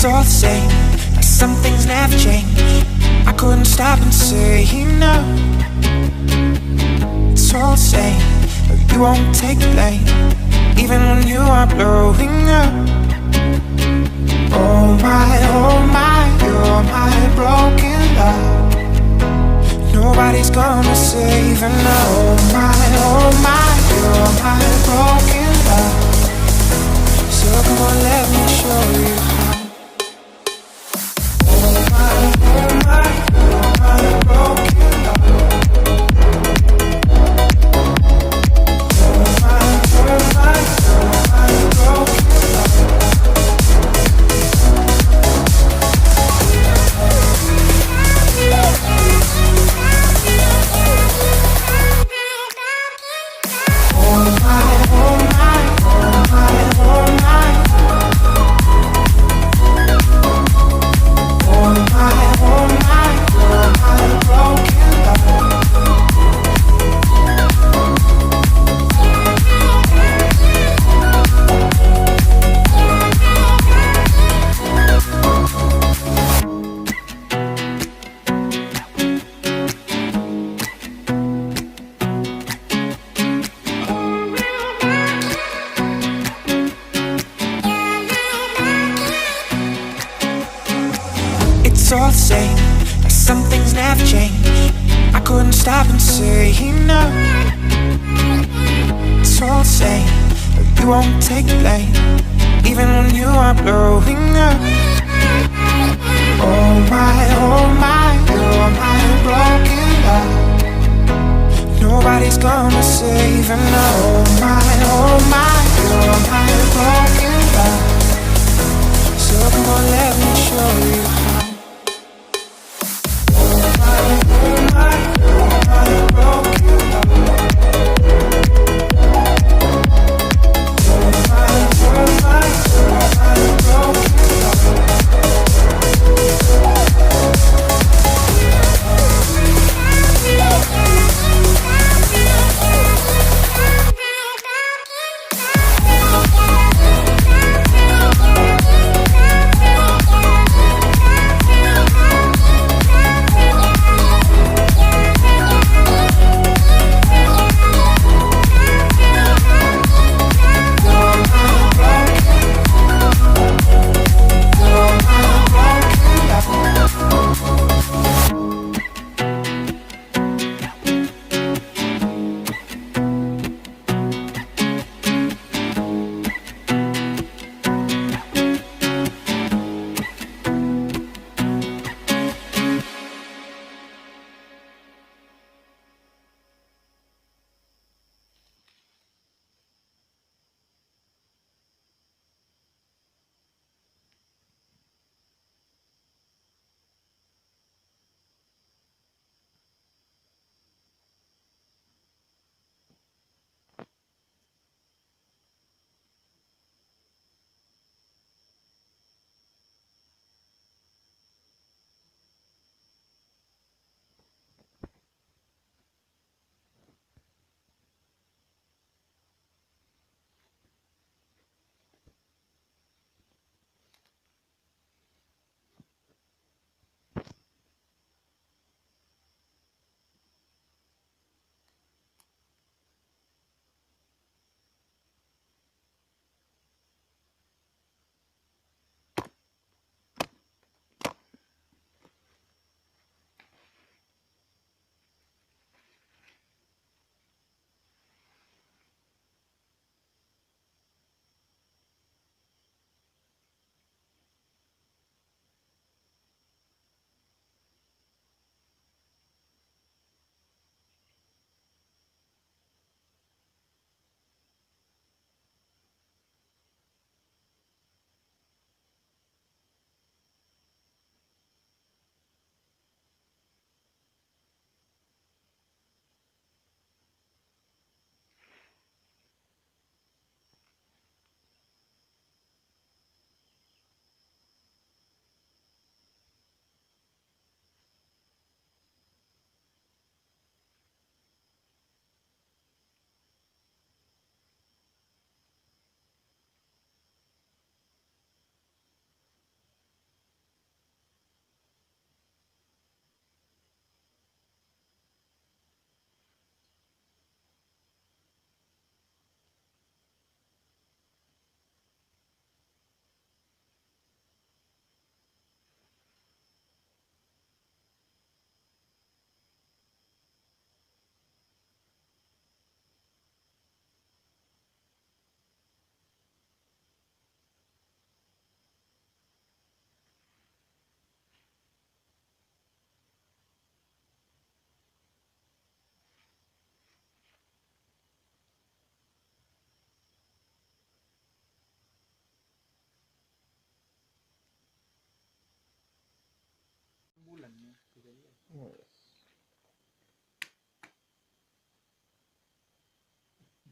It's all the same, like some things never change. I couldn't stop and say no. It's all the same, but you won't take the blame, even when you are blowing up. Oh my, you're my broken love. Nobody's gonna save her now. Oh my, you're my broken love. So come on, let me show you how. Oh my, you're my broken love. Oh my, you're my broken love. All the same, like some things never change. I couldn't stop and say no. It's all the same, but you won't take the blame, even when you are blowing up. Oh my, you're my broken love. Nobody's gonna save her now. Oh my, you're my broken love. So come on, let me show you how. Broken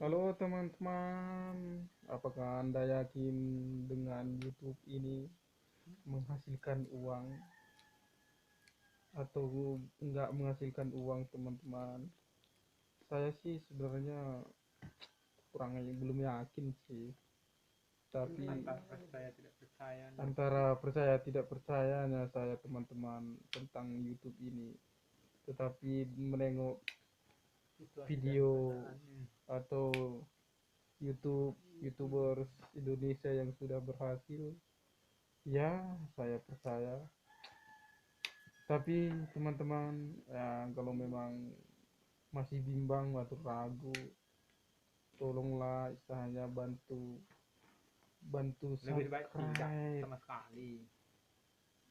Halo teman-teman, apakah Anda yakin dengan YouTube ini menghasilkan uang atau enggak menghasilkan uang teman-teman? Saya sih sebenarnya belum yakin sih, tapi antara percaya tidak percayanya saya teman-teman tentang YouTube ini, tetapi menengok video atau YouTubers Indonesia yang sudah berhasil, ya saya percaya. Tapi teman-teman ya, kalau memang masih bimbang atau ragu, tolonglah istilahnya bantu Lebih baik tidak subscribe, sama sekali.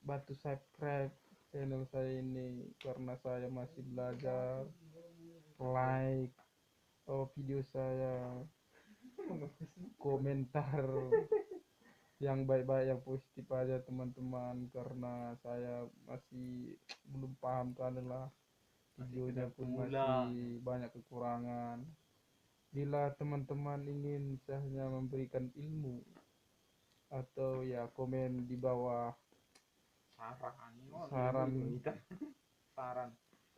bantu subscribe channel saya ini karena saya masih belajar. Like video saya, komentar yang baik-baik, yang positif aja teman-teman, karena saya masih belum paham lah, videonya pun masih banyak kekurangan. Bila teman-teman ingin saya memberikan ilmu atau ya komen di bawah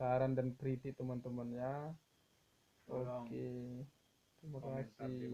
saran dan kritik teman-teman ya. Oke, terima kasih.